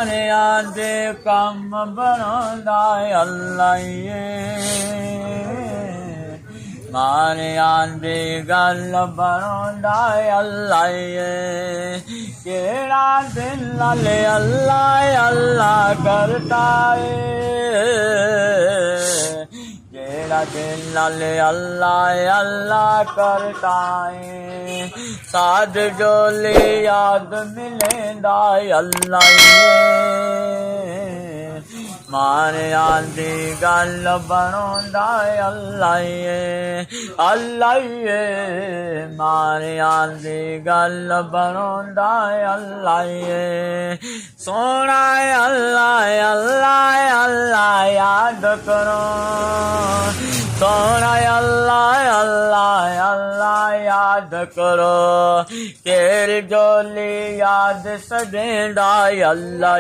याद कम बनोंदा अल्लाह मारे आंदे गल बनोंदा अल्लाह केड़ा दिल नाल अल्लाह अल्लाह करता केड़ा दिल नाल अल्लाह अल्लाह करता साध जोली याद मिलेंदा अल्लाह मारे आंदी गल बनोंदा अल्लाह अल्लाह मारे आंदी गल बनोंदा अल्लाह सोना अल्लाह अल्लाह अल्लाह याद करो सोना अल्लाह अल्लाह अल्लाह याद करो केर जोली याद सदेंदा अल्लाह